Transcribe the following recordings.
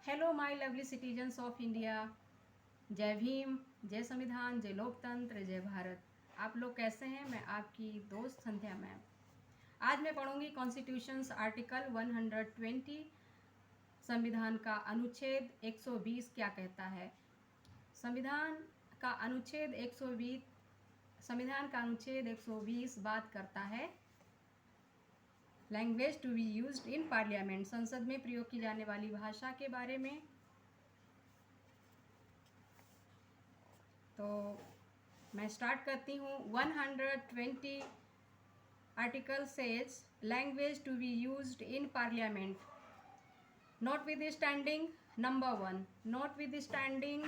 Hello my lovely citizens of India. जय भीम, जय संविधान, जय लोकतंत्र, जय भारत। आप लोग कैसे हैं? मैं आपकी दोस्त संध्या मैम। आज मैं पढ़ूंगी कॉन्स्टिट्यूशंस आर्टिकल 120, संविधान का अनुच्छेद 120 क्या कहता है। संविधान का अनुच्छेद 120 बात करता है language to be used in parliament, संसद में प्रयोग की जाने वाली भाषा के बारे में। तो मैं स्टार्ट करती हूँ। 120 article says language to be used in parliament notwithstanding number 1, notwithstanding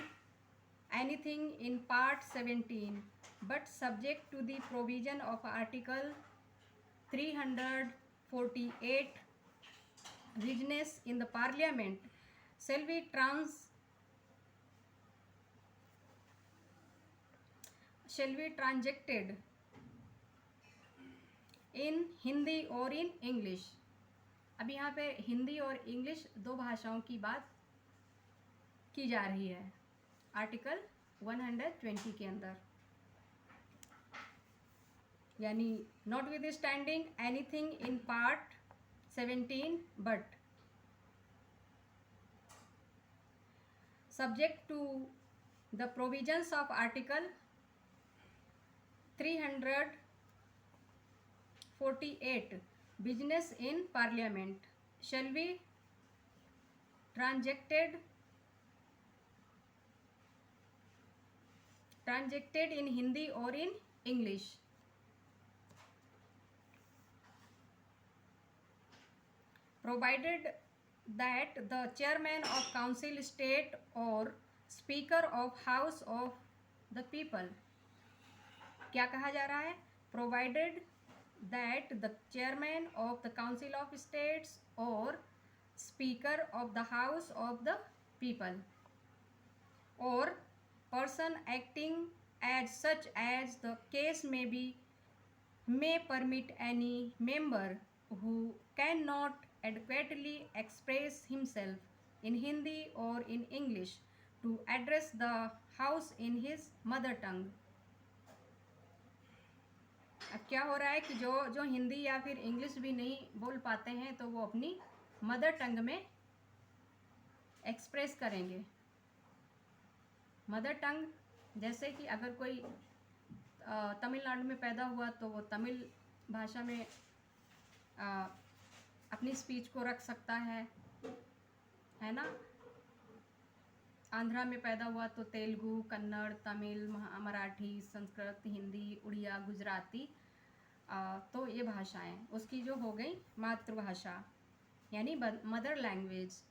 anything in part 17 but subject to the provision of article 348, business in the parliament shall be transacted in Hindi और इन इंग्लिश। अब यहाँ पे हिंदी और English दो भाषाओं की बात की जा रही है आर्टिकल 120 के अंदर, यानी notwithstanding anything in part 17 but subject to the provisions of article 348 business in parliament shall be transacted in Hindi or in English, provided that the chairman of council state or speaker of house of the people, क्या कहा जा रहा है? provided that the chairman of the council of states or speaker of the house of the people or person acting as such as the case may be may permit any member who cannot adequately express himself in Hindi or in English to address the house in his mother tongue। अब क्या हो रहा है कि जो हिंदी या फिर English भी नहीं बोल पाते हैं तो वो अपनी मदर टंग में एक्सप्रेस करेंगे। मदर टंग जैसे कि अगर कोई तमिलनाडु में पैदा हुआ तो वो तमिल भाषा में अपनी स्पीच को रख सकता है ना। आंध्रा में पैदा हुआ तो तेलुगु, कन्नड़, तमिल, मराठी, संस्कृत, हिंदी, उड़िया, गुजराती, तो ये भाषाएं उसकी जो हो गई मातृभाषा यानी मदर लैंग्वेज।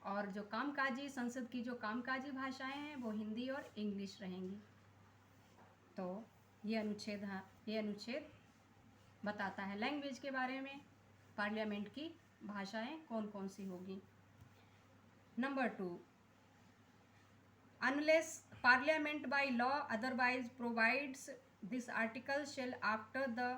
और जो कामकाजी संसद की जो कामकाजी भाषाएं हैं वो हिंदी और इंग्लिश रहेंगी। तो ये अनुच्छेद बताता है लैंग्वेज के बारे में, पार्लियामेंट की भाषाएं कौन कौन सी होगी। Number 2, unless parliament by law otherwise provides this article shall after the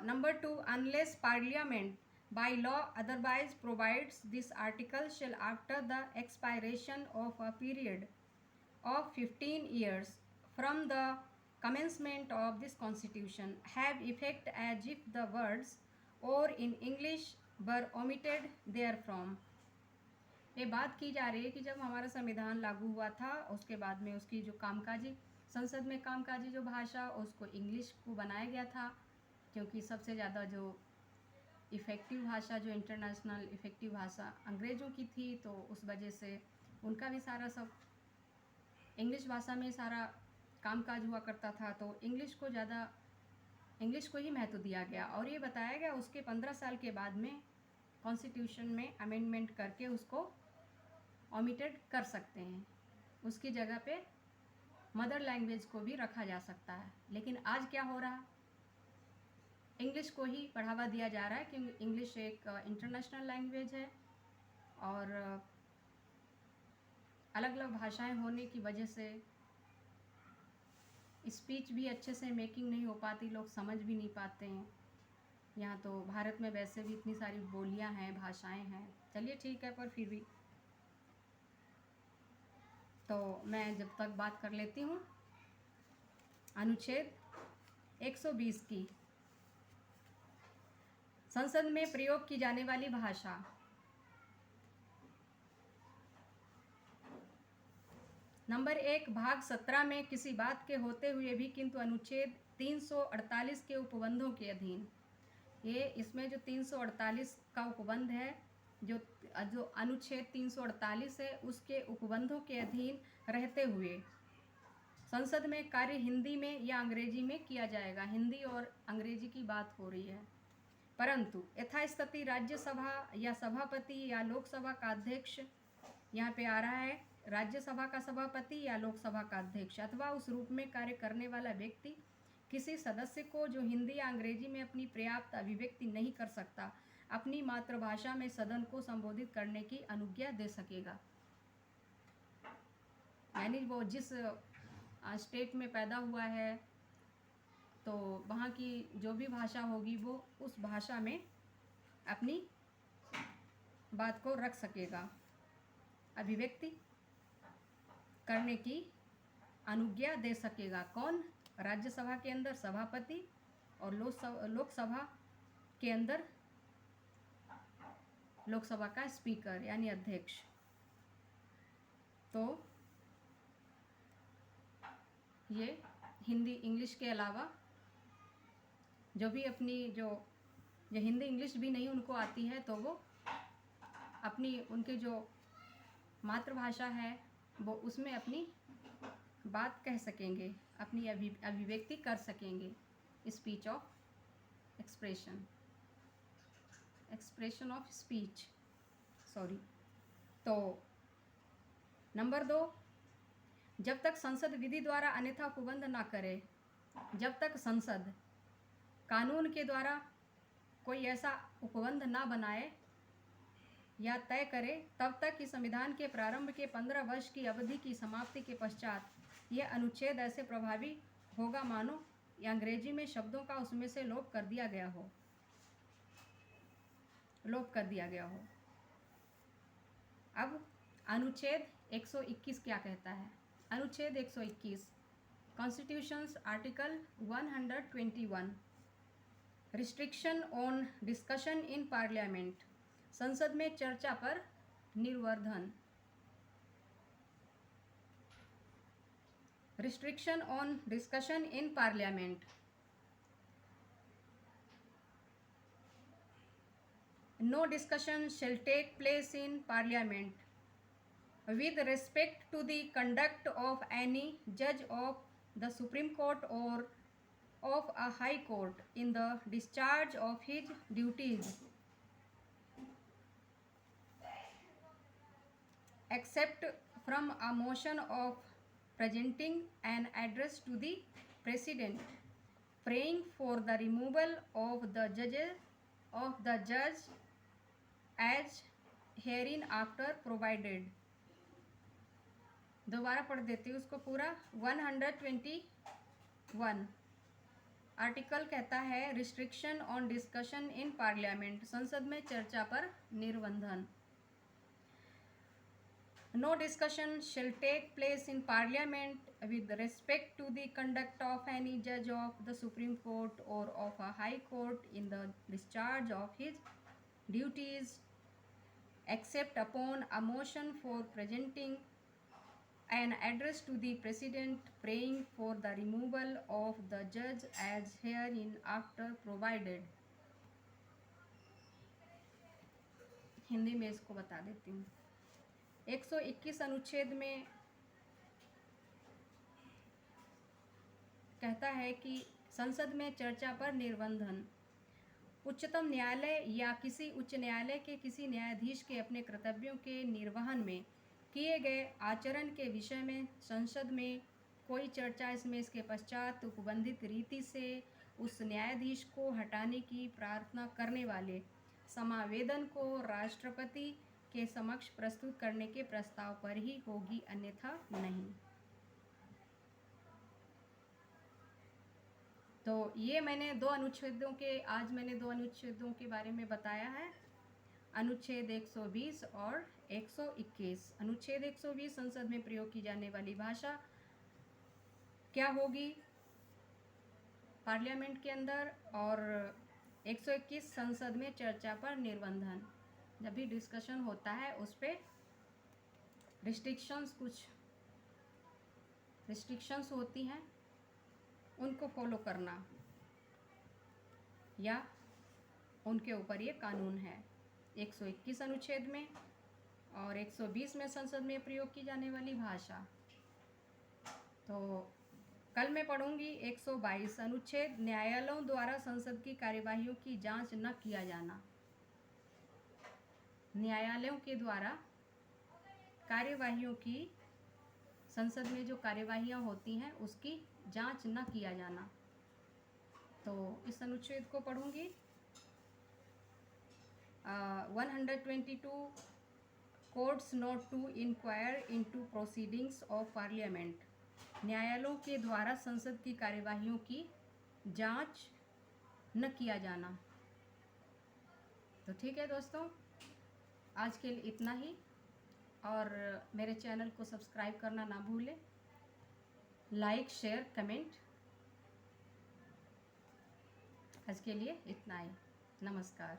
number 2, unless parliament by law otherwise provides this article shall after the expiration of a period of 15 years from the commencement of this constitution have effect as if the words or in English were omitted therefrom। ये बात की जा रही है कि जब हमारा संविधान लागू हुआ था उसके बाद में उसकी जो कामकाजी संसद में कामकाजी जो भाषा उसको इंग्लिश को बनाया गया था, क्योंकि सबसे ज़्यादा जो इफ़ेक्टिव भाषा जो इंटरनेशनल इफ़ेक्टिव भाषा अंग्रेज़ों की थी, तो उस वजह से उनका भी सारा सब इंग्लिश भाषा में सारा कामकाज हुआ करता था। तो इंग्लिश को ही महत्व दिया गया और ये बताया गया उसके 15 साल के बाद में कॉन्स्टिट्यूशन में अमेंडमेंट करके उसको ओमिटेड कर सकते हैं, उसकी जगह पे मदर लैंग्वेज को भी रखा जा सकता है। लेकिन आज क्या हो रहा है, इंग्लिश को ही बढ़ावा दिया जा रहा है क्योंकि इंग्लिश एक इंटरनेशनल लैंग्वेज है और अलग अलग भाषाएं होने की वजह से स्पीच भी अच्छे से मेकिंग नहीं हो पाती, लोग समझ भी नहीं पाते हैं। यहाँ तो भारत में वैसे भी इतनी सारी बोलियाँ हैं, भाषाएं हैं, चलिए ठीक है, पर फिर भी तो मैं जब तक बात कर लेती हूँ अनुच्छेद 120 की। संसद में प्रयोग की जाने वाली भाषा। नंबर 1, भाग 17 में किसी बात के होते हुए भी किंतु अनुच्छेद 348 के उपबंधों के अधीन। ये इसमें जो 348 का उपबंध है, जो जो अनुच्छेद 348 है, उसके उपबंधों के अधीन रहते हुए संसद में कार्य हिंदी में या अंग्रेजी में किया जाएगा। हिंदी और अंग्रेजी की बात हो रही है। परंतु यथास्थिति राज्यसभा या सभापति या लोकसभा का अध्यक्ष, यहाँ पे आ रहा है राज्यसभा का सभापति या लोकसभा का अध्यक्ष अथवा उस रूप में कार्य करने वाला व्यक्ति किसी सदस्य को जो हिंदी या अंग्रेजी में अपनी पर्याप्त अभिव्यक्ति नहीं कर सकता, अपनी मातृभाषा में सदन को संबोधित करने की अनुज्ञा दे सकेगा। यानी वो जिस स्टेट में पैदा हुआ है तो वहाँ की जो भी भाषा होगी वो उस भाषा में अपनी बात को रख सकेगा, अभिव्यक्ति करने की अनुज्ञा दे सकेगा। कौन? राज्यसभा के अंदर सभापति और लोकसभा के अंदर लोकसभा का स्पीकर यानी अध्यक्ष। तो ये हिंदी इंग्लिश के अलावा जो भी अपनी जो हिंदी इंग्लिश भी नहीं उनको आती है तो वो अपनी उनकी जो मातृभाषा है वो उसमें अपनी बात कह सकेंगे, अपनी अभिव्यक्ति कर सकेंगे। Speech of expression of speech, sorry. तो नंबर 2, जब तक संसद विधि द्वारा अन्यथा उपबंध ना करे, जब तक संसद कानून के द्वारा कोई ऐसा उपबंध ना बनाए या तय करे, तब तक कि संविधान के प्रारंभ के 15 वर्ष की अवधि की समाप्ति के पश्चात यह अनुच्छेद ऐसे प्रभावी होगा मानो या अंग्रेजी में शब्दों का उसमें से लोप कर दिया गया हो। अब अनुच्छेद 121 क्या कहता है? अनुच्छेद 121 constitution's article 121, restriction on discussion in parliament, संसद में चर्चा पर निर्वर्धन। Restriction on discussion in parliament, no discussion shall take place in parliament with respect to the conduct of any judge of the Supreme Court or of a high court in the discharge of his duties, except from a motion of presenting an address to the president praying for the removal of the judge as herein after provided। दोबारा पढ़ देती हूँ उसको पूरा। 121 article कहता है restriction on discussion in parliament, संसद में चर्चा पर निर्बंधन। No discussion shall take place in parliament with respect to the conduct of any judge of the Supreme Court or of a high court in the discharge of his duties, except upon a motion for presenting an address to the president praying for the removal of the judge as herein after provided। Hindi में इसको बता देती हूँ। 121 अनुच्छेद में कहता है कि संसद में चर्चा पर निर्बंधन उच्चतम न्यायालय या किसी उच्च न्यायालय के किसी न्यायाधीश के अपने कर्तव्यों के निर्वहन में किए गए आचरण के विषय में संसद में कोई चर्चा इसमें इसके पश्चात उपबंधित रीति से उस न्यायाधीश को हटाने की प्रार्थना करने वाले समावेदन को राष्ट्रपति के समक्ष प्रस्तुत करने के प्रस्ताव पर ही होगी, अन्यथा नहीं। तो ये मैंने आज मैंने दो अनुच्छेदों के बारे में बताया है, अनुच्छेद 120 और 121। अनुच्छेद 120 संसद में प्रयोग की जाने वाली भाषा क्या होगी पार्लियामेंट के अंदर, और 121 संसद में चर्चा पर निर्बंधन। जब भी डिस्कशन होता है उस पर कुछ रिस्ट्रिक्शंस होती हैं, उनको फॉलो करना या उनके ऊपर ये कानून है 121 अनुच्छेद में और 120 में संसद में प्रयोग की जाने वाली भाषा। तो कल मैं पढ़ूंगी 122 अनुच्छेद, न्यायालयों द्वारा संसद की कार्यवाहियों की जांच न किया जाना। न्यायालयों के द्वारा कार्यवाहियों की, संसद में जो कार्यवाहियाँ होती हैं उसकी जांच न किया जाना। तो इस अनुच्छेद को पढ़ूंगी। 122 courts not to inquire into proceedings of parliament, न्यायालयों के द्वारा संसद की कार्यवाहियों की जांच न किया जाना। तो ठीक है दोस्तों, आज के लिए इतना ही, और मेरे चैनल को सब्सक्राइब करना ना भूलें, लाइक शेयर कमेंट। आज के लिए इतना ही, नमस्कार।